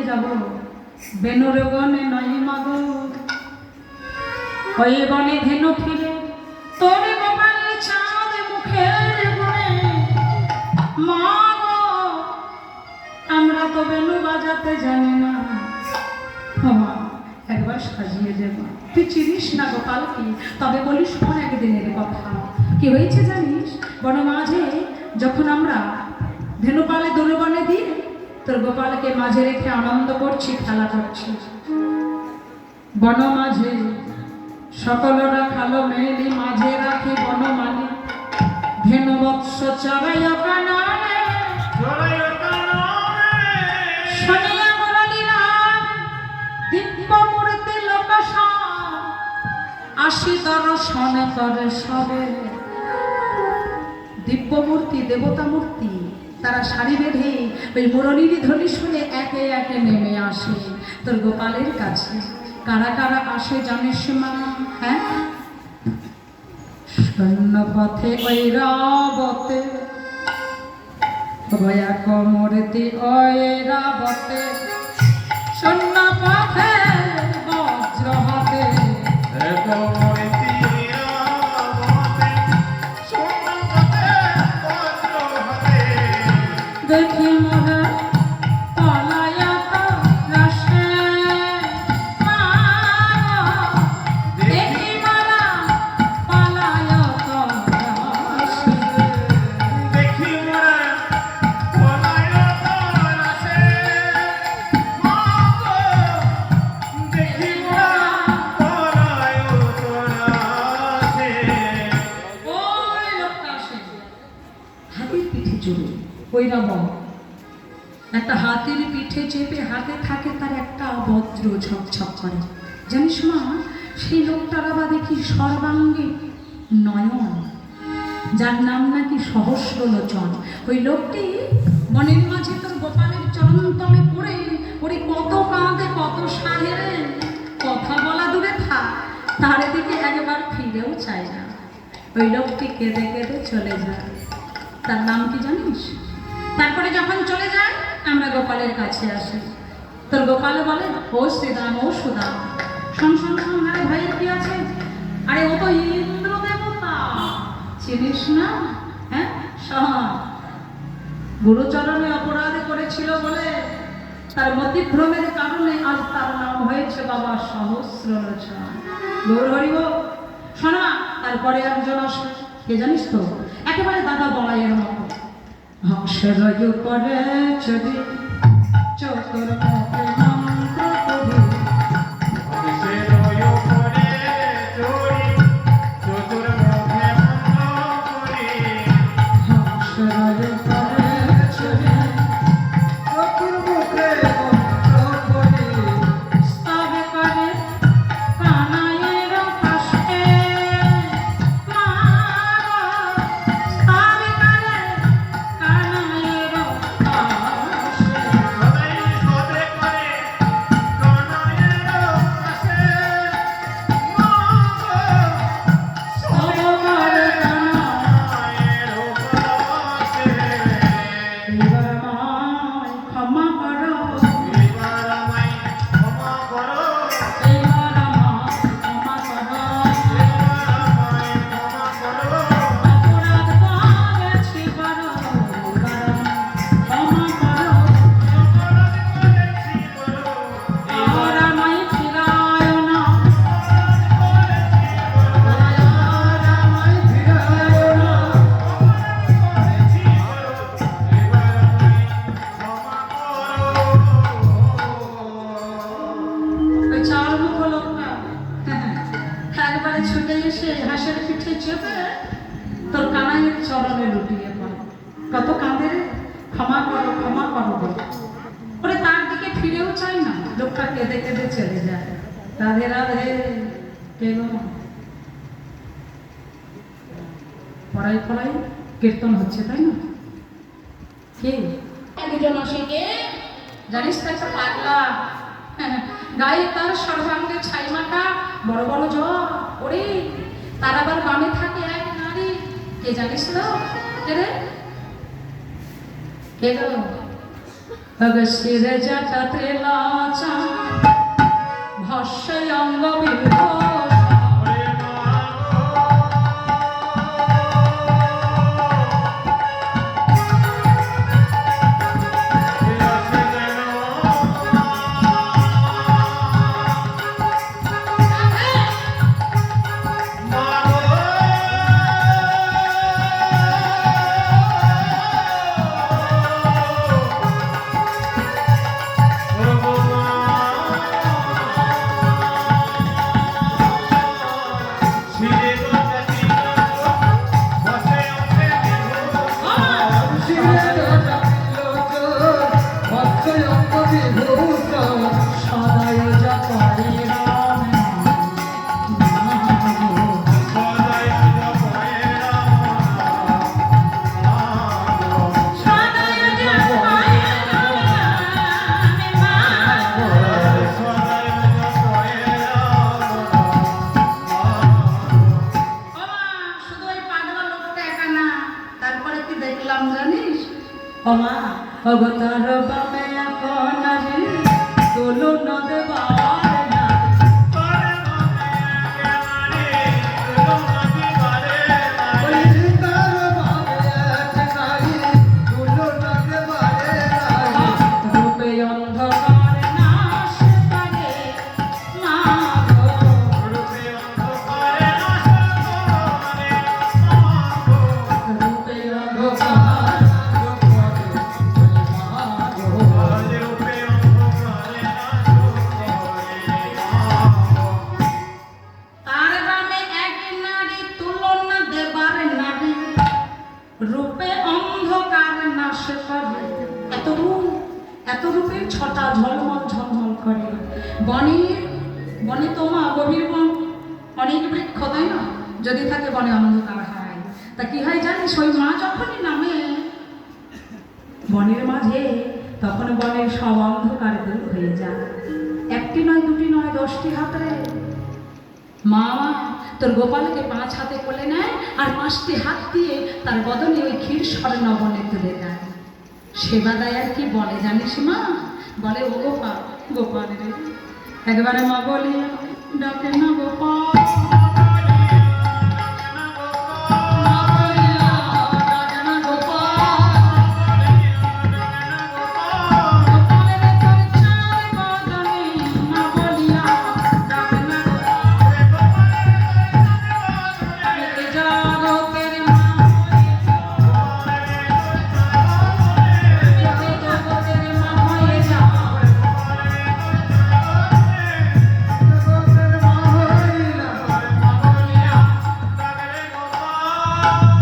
যাব বেনুর গনে নয় মাগো ওই বনে ধেনু ফিরে তোর গোপালের চাঁদ মুখের গুণে মাগো আমরা তো বেনু বাজাতে জানি না। মা একবার সাজিয়ে দেব, তুই চিনিস না গোপাল কি, তবে বলিস শোন একদিনের কথা। কি হয়েছে জানিস, বন মাঝে যখন আমরা ধেনুপালে দুর্বনে দিয়ে তোর গোপালকে মাঝে রেখে আনন্দ করছি, খেলা করছি, বন মাঝে সকলরা খালো মেলি মাঝে রাখি বনমালী ধেনু বৎস চড়াই কাননে শনিয়া মুরলী রাম দিব্য মূর্তি লোকসা আসি দর্শন করে সবে। দিব্য মূর্তি দেবতা মূর্তি তারা শাড়ি বেঁধে ওই মুরলীর ধ্বনি শুনে একে একে নেমে আসে তোর গোপালের কাছে। কারা কারা আসে জানিস মা? হ্যাঁ, সৈন্য পথে ওই রাবতে ভয়া কমরতি ওই রাবতে সৈন্য পথে বজ্র হাতে দেখি মোরা পলায়ত রাশে দেখি মোরা পলায়ত রাশে দেখি মোরা পলায়ত রাশে দেখি মোরা পলায়ত রাশে। ওই লোকটা আসে হাতির পিঠে চড়ে, ওই রাবণ একটা হাতির পিঠে চেপে, হাতে থাকে তার একটা বজ্র ঝকঝক করে। জানিস মা, সেই লোকটার আবার দেখি সর্বাঙ্গে নয়ন, যার নাম নাকি সহস্রলোচন। ওই লোকটি বনের মাঝে তোর গোপালের চরণতলে পড়ে ওরে কত কাঁদে, কত সাহেরে, কথা বলা দূরে থাক, তার দিকে একবার ফিরেও চায় না। ওই লোকটি কেঁদে কেঁদে চলে যায়। তার নাম কি জানিস? তারপরে যখন চলে যায় আমরা গোপালের কাছে আসি, তোর গোপালে বলে ও শ্রীরাম, ও সুদাম, শোন শোন শোন, আরে ভাইয়ের কি আছে? আরে ও তো ইন্দ্র দেবতা, চিনিস না? হ্যাঁ, গুরুচরণে অপরাধ করেছিল বলে তার মতিভ্রমের কারণে আজ তার নাম হয়েছে বাবা সহস্রলোচন। গৌর হরিব শোনা। তারপরে একজন আসে, কে জানিস তো? একেবারে দাদা বলাইয়ের মতো, হংসের উপরে চড়ি চতুর মুখে মন্ত্র করি, হংসের উপরে চড়ি চতুর মুখে মন্ত্র করি, হংসের উপরে চড়ি চতুর মুখে মন্ত্র করি, স্তব করে কানাইয়ের পাশে মা, স্তব করে কানাইয়ের পাশে। সদাই সদে করে কানাইয়ের পাশে, মা স্তব করে কানাইয়ের পাশে। এবার আমায় ক্ষমা করো, এবার আমায় ক্ষমা করো, এবার আমায় ক্ষমা করো, এবার আমায় ক্ষমা করো, অপরাধ করেছি বড়, এবার ক্ষমা করো, অপরাধ করেছি বড়, আর আমায় ফিরায় না, এবার আমায় ফিরায় না, করেছি বড়, এবার আমায় ক্ষমা করো। ওই চার মুখ লোকটা একবারে ছুটে এসে হাঁসের পিঠে চেপে তোর কানাইয়ের চরণে লুটিয়ে পড়ে, কত কাঁদে রে, ক্ষমা করো বলে। ওরে তার দিকে ফিরেও চাই না, লোকটা কেঁদে কেঁদে চলে যায়। রাধে রাধে। কে গো? পড়াই পড়াই কীর্তন হচ্ছে, তাই না? কে দুজন আসে? কে জানিস তো? একটা পাগলা, গায়ে তার সর্বাঙ্গে ছাই মাখা, বড় বড় জ্বর, ওরে তার আবার বামে থাকে এক নারী, কে জানিস তো? কে রে? কে গো? শিরে জাটাতে লাচা ভস্যে অঙ্গ বিভূষ সদয় জপরে রাম সদয় জপরে শুধু ওই পাগলা লোকটা একা না, তারপরে কি দেখলাম জানিস? অমা অবতার বামে নারী তোলো নদে বার না রূপে অন্ধকার নাশ করে মা গো। রূপে অন্ধকার তার বামে এক নারী, তুলনা দেবার নারী, রূপে অন্ধকার নাশ করে এত রূপের ছটা ঝলমল ঝলমল করে বনে তোমা গভীর বন অনেক বৃক্ষ তাই না, যদি থাকে বনে অন্ধকার হয় তা কি হয় জানিস, ওই মা যখনই নামে বনের মাঝে তখন বনের সব অন্ধকার দূর হয়ে যায়। একটি নয় দুটি নয় 10টি হাত রে মা তোর গোপালকে 5 হাতে কোলে নেয় আর 5টি হাত দিয়ে তার বদনে ওই ক্ষীর স্বর্ণ বনে তুলে দেয়। সেবা দেয় আর কি বলে জানিস মা, বলে ও গোপাল গোপাল রে, একবারে মা বলি ডাকে না গোপাল মা বলিয়া ডাকে না গোপাল, গোপালের তোর চার বদনে মা বলিয়া ডাকে না গোপাল। আমি জগতের মা হয়ে আমি জগতের মা হয়ে যাও গোপাল